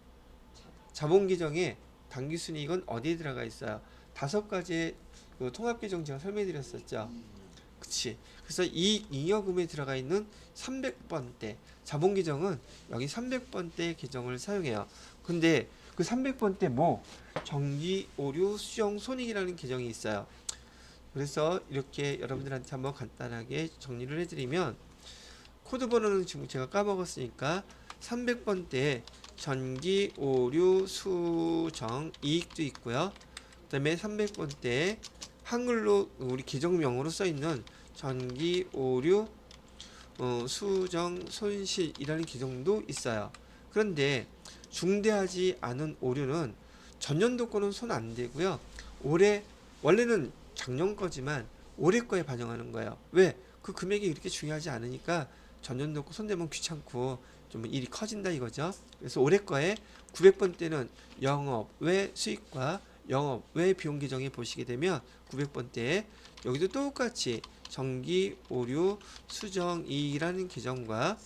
자본 규정에 당기순이익은 어디에 들어가 있어요? 5가지의 그 통합 규정 제가 설명해 드렸었죠. 그치. 그래서 이 잉여금에 들어가 있는 300번대 자본 규정은 여기 300번대 규정을 사용해요. 근데 그 300번대 뭐 정기 오류 수정 손익이라는 규정이 있어요. 그래서 이렇게 여러분들한테 한번 간단하게 정리를 해드리면 코드 번호는 지금 제가 까먹었으니까 300번대 전기 오류 수정 이익도 있고요. 그 다음에 300번대 한글로 우리 계정명으로 써있는 전기 오류 수정 손실이라는 규정도 있어요. 그런데 중대하지 않은 오류는 전년도 거는 손 안 대고요. 올해 원래는 작년 거지만 올해 거에 반영하는 거예요. 왜? 그 금액이 이렇게 중요하지 않으니까 전년도 거 손대면 귀찮고 좀 일이 커진다 이거죠. 그래서 올해 거에 900번대는 영업 외 수익과 영업 외 비용 규정에 보시게 되면 900번대에 여기도 똑같이 정기 오류 수정 이익이라는 규정과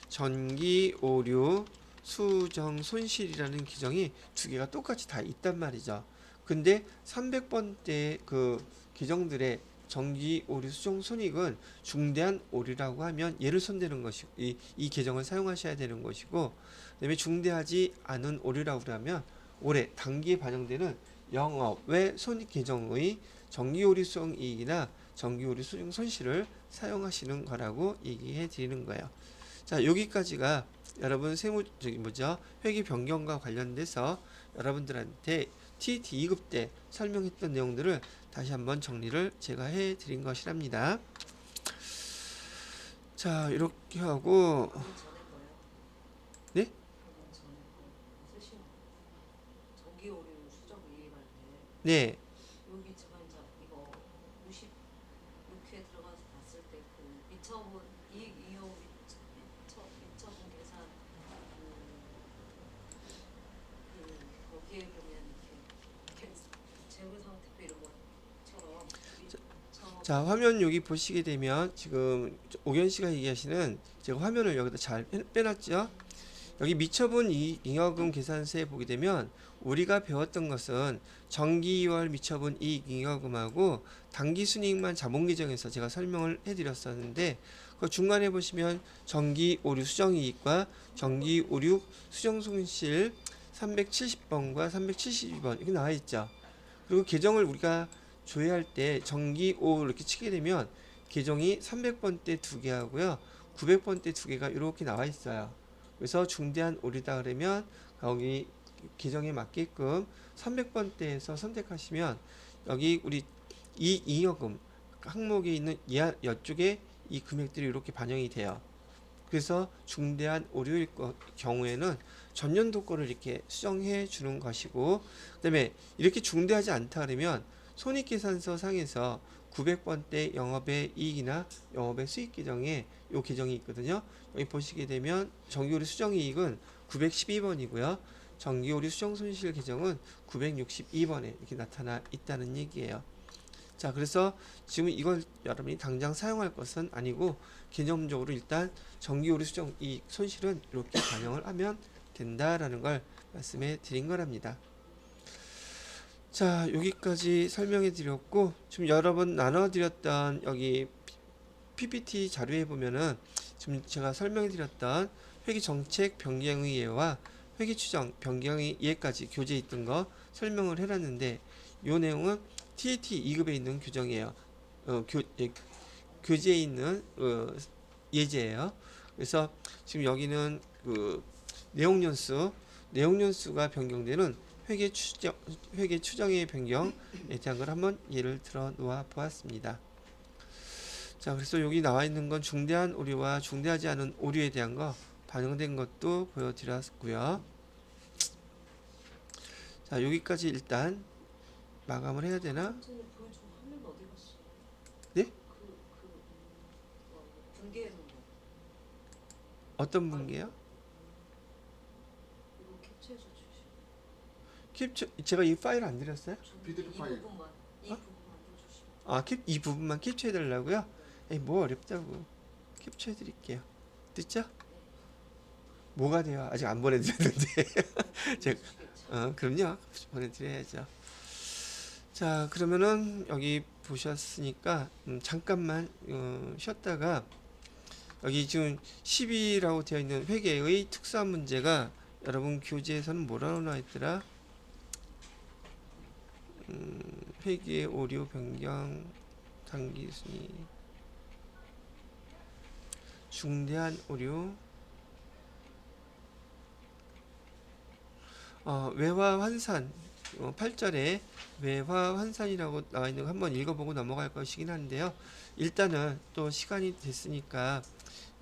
전기 오류 수정 손실이라는 규정이 두 개가 똑같이 다 있단 말이죠. 근데 300번대 그 규정들의 정기 오류 수정 손익은 중대한 오류라고 하면 얘를 손대는 것이고 이 규정을 사용하셔야 되는 것이고, 그다음에 중대하지 않은 오류라고 하면 올해 단기에 반영되는 영업 외 손익 규정의 정기 오류 수정 이익이나 정기 오류 수정 손실을 사용하시는 거라고 얘기해 드리는 거예요. 자, 여기까지가 여러분 세무 저기 뭐죠? 회계 변경과 관련돼서 여러분들한테 TET 2급 때 설명했던 내용들을 다시 한번 정리를 제가 해 드린 것이랍니다. 자, 이렇게 하고 방금 전에 거요. 네? 방금 전에 거 쓰신 정기 오류 수정 이익할 때 네. 여기 제가 이제 이거 56회 들어가서 봤을 때 그 미처분 이익 이용 미처분 계산 거기에 보면 이렇게 재무상태표 이런 것처럼 자, 화면 여기 보시게 되면 지금 오견 씨가 얘기하시는 제가 화면을 여기다 잘 빼놨죠? 여기 미처분 잉여금 계산서에 보게 되면 우리가 배웠던 것은 정기월 미처분 이익 잉여금하고 당기순이익만 자본 규정에서 제가 설명을 해드렸었는데 그 중간에 보시면 정기 오류 수정 이익과 정기 오류 수정 손실 370번과 372번 이렇게 나와 있죠. 그리고 계정을 우리가 조회할 때 정기 5 이렇게 치게 되면 계정이 300번대 2개 하고요. 900번대 2개가 이렇게 나와 있어요. 그래서 중대한 오류다 그러면 거기 계정에 맞게끔 300번대에서 선택하시면 여기 우리 이 잉여금 항목에 있는 이쪽에 이 금액들이 이렇게 반영이 돼요. 그래서 중대한 오류일 경우에는 전년도 거를 이렇게 수정해 주는 것이고, 그다음에 이렇게 중대하지 않다 그러면 손익계산서 상에서 900번대 영업의 이익이나 영업의 수익 계정에 요 계정이 있거든요. 여기 보시게 되면 정기오류 수정이익은 912번이고요. 정기오류 수정손실 계정은 962번에 이렇게 나타나 있다는 얘기예요. 자, 그래서 지금 이걸 여러분이 당장 사용할 것은 아니고 개념적으로 일단 정기오류 수정 이익 손실은 이렇게 반영을 하면 된다라는 걸 말씀해 드린 거랍니다. 자, 여기까지 설명해 드렸고 지금 여러 번 나눠 드렸던 여기 PPT 자료에 보면은 지금 제가 설명해 드렸던 회계 정책 변경의 예와 회계 추정 변경의 예까지 교재에 있던 거 설명을 해놨는데 이 내용은 TET 2급에 있는 규정이에요. 교재에 있는 예제예요. 그래서 지금 여기는 그 내용 연수가 변경되는 회계 추정의 변경에 대한 걸 한번 예를 들어 놓아 보았습니다. 자, 그래서 여기 나와 있는 건 중대한 오류와 중대하지 않은 오류에 대한 거 반영된 것도 보여드렸고요. 자, 여기까지 일단 마감을 해야 되나? 천천히 보여줘. 화면 어디 갔어? 네? 분계해놓은 거. 어떤 분께요? 이거 캡처해서 주시. 캡처 제가 이 파일 안 드렸어요? PDF 이 파일. 부분만 이 어? 부분만 해주시면. 아, 이 부분만 캡처해 달라고요? 에이, 뭐 어렵다고. 캡처해 드릴게요. 됐죠? 뭐가 돼요? 아직 안 보내드렸는데. 제가 그럼요. 보내드려야죠. 자, 그러면은 여기 보셨으니까 잠깐만 쉬었다가 여기 지금 10이라고 되어 있는 회계의 특수한 문제가 여러분 교재에서는 뭐라고 나와 있더라? 회계 오류 변경 단기 순위 중대한 오류 외화 환산 8절에 외화 환산이라고 나와 있는 거 한번 읽어보고 넘어갈 것이긴 한데요. 일단은 또 시간이 됐으니까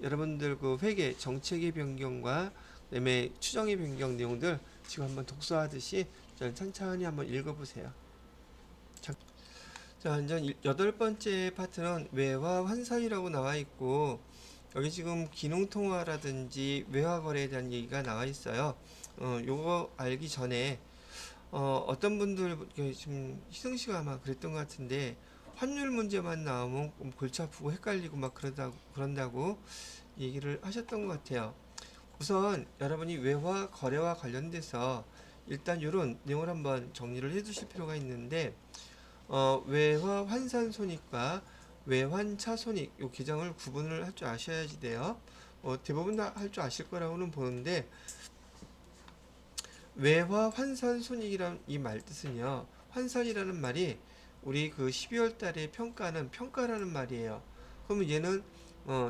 여러분들 그 회계 정책의 변경과 그다음에 추정의 변경 내용들 지금 한번 독서하듯이 천천히 한번 읽어보세요. 자, 이제 8번째 파트는 외화 환산이라고 나와 있고 여기 지금 기능통화라든지 외화 거래에 대한 얘기가 나와 있어요. 요거 알기 전에 어떤 분들 지금 희승 씨가 아마 그랬던 것 같은데 환율 문제만 나오면 골치 아프고 헷갈리고 막 그런다고 얘기를 하셨던 것 같아요. 우선 여러분이 외화 거래와 관련돼서 일단 이런 내용을 한번 정리를 해 두실 필요가 있는데 외화 환산 손익과 외환차 손익 요 계정을 구분을 할 줄 아셔야지 돼요. 대부분 다 할 줄 아실 거라고는 보는데 외화 환산 손익이란 이 말 뜻은요. 환산이라는 말이 우리 그 12월 달에 평가라는 말이에요. 그러면 얘는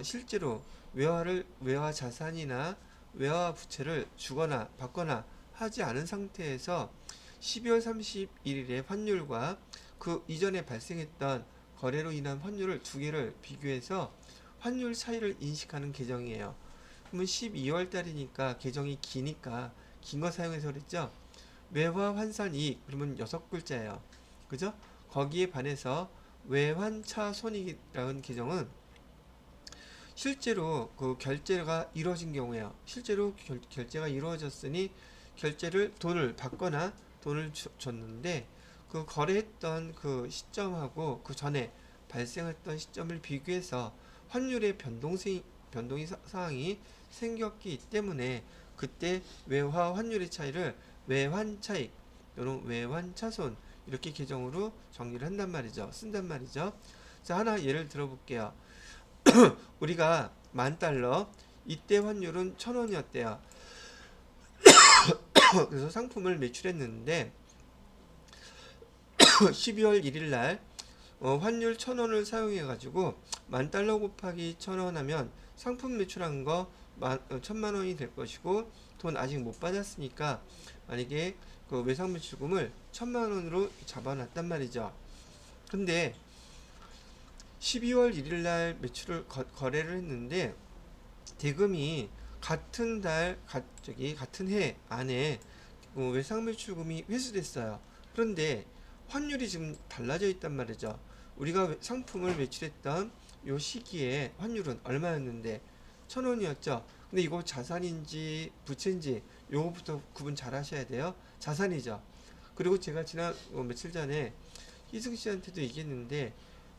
실제로 외화 자산이나 외화 부채를 주거나 받거나 하지 않은 상태에서 12월 31일의 환율과 그 이전에 발생했던 거래로 인한 환율을 두 개를 비교해서 환율 차이를 인식하는 계정이에요. 그러면 12월 달이니까 계정이 기니까 긴 거 사용해서 그랬죠. 외화 환산 이익 그러면 6글자예요. 그죠? 거기에 반해서 외환차 손익이라는 계정은 실제로 그 결제가 이루어진 경우에요. 실제로 결제가 이루어졌으니 돈을 받거나 돈을 줬는데 그 거래했던 그 시점하고 그 전에 발생했던 시점을 비교해서 환율의 변동이 사항이 생겼기 때문에 그때 외화 환율의 차이를 외환차익 또는 외환차손 이렇게 계정으로 정리를 한단 말이죠. 쓴단 말이죠. 자, 하나 예를 들어볼게요. 우리가 $10,000 이때 환율은 1,000원이었대요. 그래서 상품을 매출했는데 12월 1일 날 환율 1,000원을 사용해 가지고 $10,000 곱하기 1,000원 하면 상품 매출한 거 1,000만 원이 될 것이고 돈 아직 못 받았으니까 만약에 그 외상 매출금을 1,000만 원으로 잡아놨단 말이죠. 근데 12월 1일 날 매출을 거래를 했는데 대금이 같은 해 안에 외상 매출금이 회수됐어요. 그런데 환율이 지금 달라져 있단 말이죠. 우리가 상품을 매출했던 요 시기에 환율은 얼마였는데 1,000원이었죠. 근데 이거 자산인지 부채인지 요거부터 구분 잘 하셔야 돼요. 자산이죠. 그리고 제가 지난 며칠 전에 희승 씨한테도 얘기했는데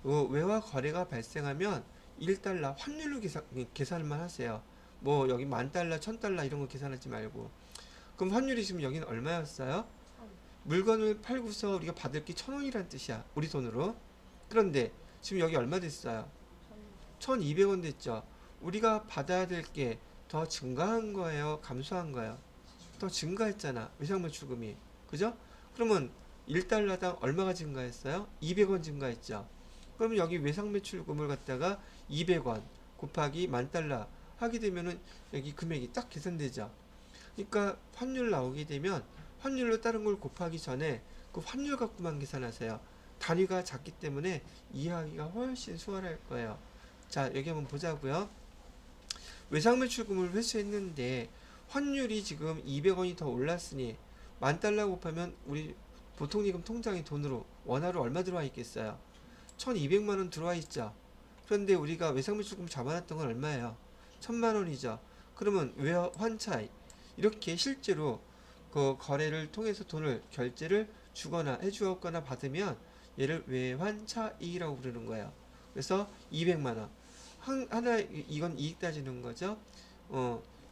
외화 거래가 발생하면 1달러 환율로 계산만 하세요. 뭐 여기 $10,000, $1,000 이런 거 계산하지 말고. 그럼 환율이 지금 여기는 얼마였어요? 물건을 팔고서 우리가 받을 게 1,000원이란 뜻이야. 우리 돈으로. 그런데 지금 여기 얼마 됐어요? 1,200원 됐죠. 우리가 받아야 될 게 더 증가한 거예요? 감소한 거예요? 더 증가했잖아. 외상매출금이. 그죠? 그러면 1달러당 얼마가 증가했어요? 200원 증가했죠. 그러면 여기 외상매출금을 갖다가 200원 곱하기 $10,000 하게 되면은 여기 금액이 딱 계산되죠. 그러니까 환율 나오게 되면 환율로 다른 걸 곱하기 전에 그 환율 갖고만 계산하세요. 단위가 작기 때문에 이해하기가 훨씬 수월할 거예요. 자, 여기 한번 보자고요. 외상매출금을 회수했는데 환율이 지금 200원이 더 올랐으니 10,000달러 곱하면 우리 보통예금 통장에 돈으로 원화로 얼마 들어와 있겠어요? 1,200만 원 들어와 있죠. 그런데 우리가 외상매출금 잡아놨던 건 얼마예요? 1,000만 원이죠. 그러면 외환 차이 이렇게 실제로 그 거래를 통해서 돈을 결제를 주거나 해주었거나 받으면 얘를 외환 차이라고 부르는 거예요. 그래서 200만 원. 하나 이건 이익 따지는 거죠.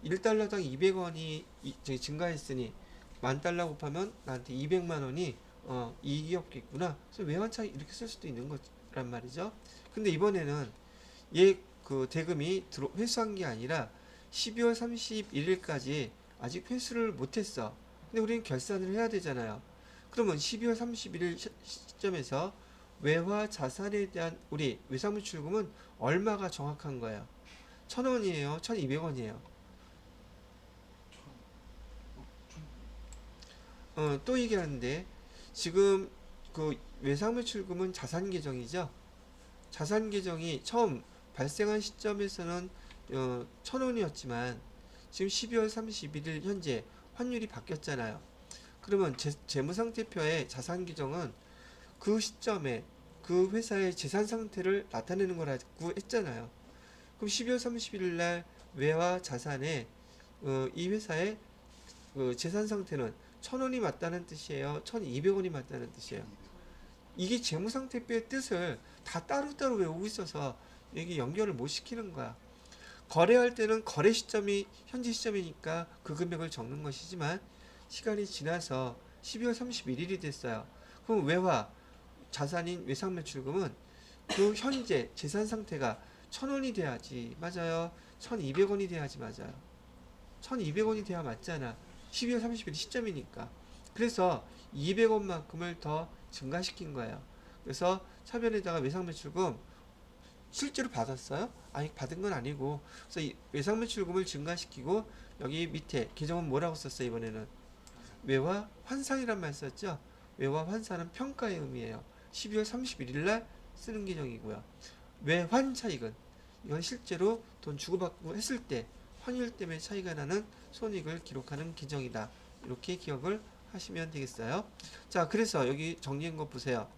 1달러당 200원이 증가했으니 10,000달러 곱하면 나한테 200만 원이 이익이었겠구나. 그래서 외환 차이 이렇게 쓸 수도 있는 거란 말이죠. 근데 이번에는 얘 그 대금이 회수한 게 아니라 12월 31일까지 아직 회수를 못했어. 근데 우리는 결산을 해야 되잖아요. 그러면 12월 31일 시점에서 외화 자산에 대한 우리 외상물출금은 얼마가 정확한 거예요? 1,000원이에요? 1,200원이에요? 또 얘기하는데 지금 그 외상물출금은 자산 계정이죠. 자산 계정이 처음 발생한 시점에서는 1,000원이었지만 지금 12월 31일 현재 환율이 바뀌었잖아요. 그러면 재무상태표의 자산 계정은 그 시점에 그 회사의 재산 상태를 나타내는 거라고 했잖아요. 그럼 12월 31일 날 외화 자산에 이 회사의 그 재산 상태는 1,000원이 맞다는 뜻이에요? 1,200원이 맞다는 뜻이에요? 이게 재무상태표의 뜻을 다 따로따로 외우고 있어서 이게 연결을 못 시키는 거야. 거래할 때는 거래 시점이 현재 시점이니까 그 금액을 적는 것이지만 시간이 지나서 12월 31일이 됐어요. 그럼 외화 자산인 외상매출금은 그 현재 재산 상태가 1,000원이 돼야지 맞아요. 1,200원이 돼야지 맞아요. 1,200원이 돼야 맞잖아. 12월 30일 시점이니까. 그래서 200원만큼을 더 증가시킨 거예요. 그래서 차변에다가 외상매출금 실제로 받았어요? 아니 받은 건 아니고 그래서 이 외상매출금을 증가시키고 여기 밑에 계정은 뭐라고 썼어요 이번에는? 외화 환산이란 말 썼죠? 외화 환산은 평가의 의미예요. 12월 31일 날 쓰는 계정이고요. 외환 차익은 이건 실제로 돈 주고받고 했을 때 환율 때문에 차이가 나는 손익을 기록하는 계정이다. 이렇게 기억을 하시면 되겠어요. 자, 그래서 여기 정리한 거 보세요.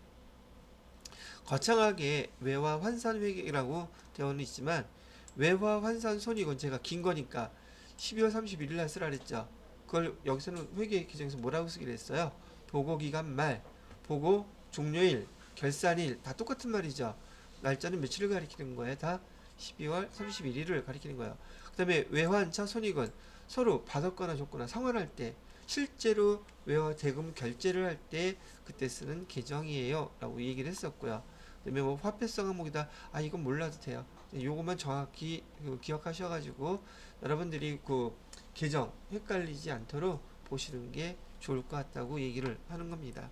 거창하게 외화 환산 회계라고 되어 있지만 외화 환산 손익은 제가 긴 거니까 12월 31일 날 쓰라 그랬죠. 그걸 여기서는 회계 규정에서 뭐라고 쓰기로 했어요? 보고 기간 말, 보고 종료일, 결산일 다 똑같은 말이죠. 날짜는 며칠을 가리키는 거예요? 다 12월 31일을 가리키는 거예요. 그 다음에 외환차 손익은 서로 받았거나 줬거나 상환할 때 실제로 외화 대금 결제를 할 때 그때 쓰는 계정이에요 라고 얘기를 했었고요. 그다음에 뭐 화폐성 항목이다. 아 이건 몰라도 돼요. 요것만 정확히 기억하셔가지고 여러분들이 그 계정 헷갈리지 않도록 보시는 게 좋을 것 같다고 얘기를 하는 겁니다.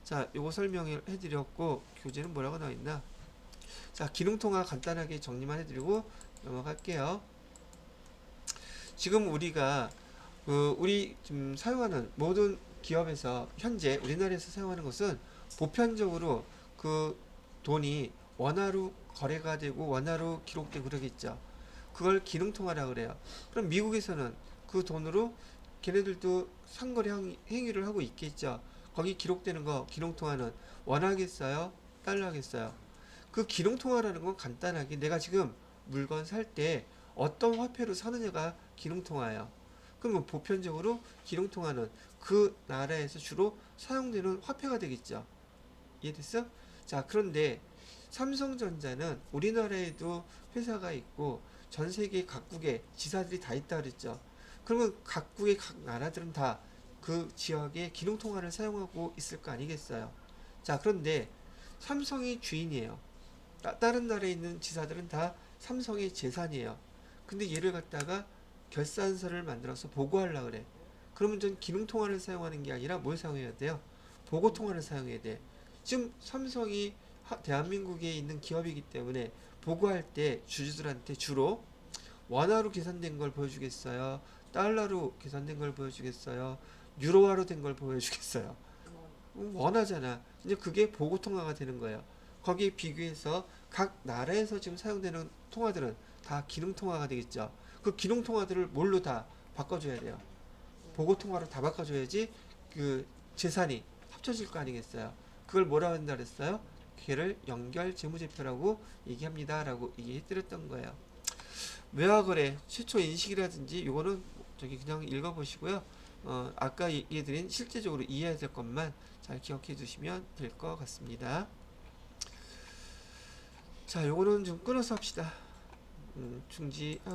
자, 요거 설명을 해드렸고 교재는 뭐라고 나와 있나? 자, 기능통화 간단하게 정리만 해드리고 넘어갈게요. 지금 우리가 우리 지금 사용하는 모든 기업에서 현재 우리나라에서 사용하는 것은 보편적으로 그 돈이 원화로 거래가 되고 원화로 기록되고 그러겠죠. 그걸 기능통화라 그래요. 그럼 미국에서는 그 돈으로 걔네들도 상거래 행위를 하고 있겠죠. 거기 기록되는 거 기능통화는 원하겠어요? 달러겠어요? 그 기능통화라는 건 간단하게 내가 지금 물건 살 때 어떤 화폐로 사느냐가 기능통화예요. 그러면 보편적으로 기능통화는 그 나라에서 주로 사용되는 화폐가 되겠죠. 이해됐어? 자, 그런데 삼성전자는 우리나라에도 회사가 있고 전 세계 각국에 지사들이 다 있다 그랬죠. 그러면 각국의 각 나라들은 다 그 지역의 기능통화를 사용하고 있을 거 아니겠어요. 자, 그런데 삼성이 주인이에요. 다른 나라에 있는 지사들은 다 삼성의 재산이에요. 근데 얘를 갖다가 결산서를 만들어서 보고하려고 그래. 그러면 전 기능통화를 사용하는 게 아니라 뭘 사용해야 돼요? 보고통화를 사용해야 돼. 지금 삼성이 대한민국에 있는 기업이기 때문에 보고할 때 주주들한테 주로 원화로 계산된 걸 보여주겠어요? 달러로 계산된 걸 보여주겠어요? 유로화로 된 걸 보여주겠어요? 원화잖아. 이제 그게 보고통화가 되는 거예요. 거기에 비교해서 각 나라에서 지금 사용되는 통화들은 다 기능 통화가 되겠죠. 그 기능 통화들을 뭘로 다 바꿔줘야 돼요. 보고 통화로 다 바꿔줘야지 그 재산이 합쳐질 거 아니겠어요. 그걸 뭐라고 한다 그랬어요? 걔를 연결 재무제표라고 얘기합니다라고 얘기해드렸던 거예요. 외화거래 최초 인식이라든지 요거는 저기 그냥 읽어보시고요. 아까 얘기해드린 실제적으로 이해해야 될 것만 잘 기억해 두시면 될 것 같습니다. 자, 요거는 좀 끊어서 합시다. 중지.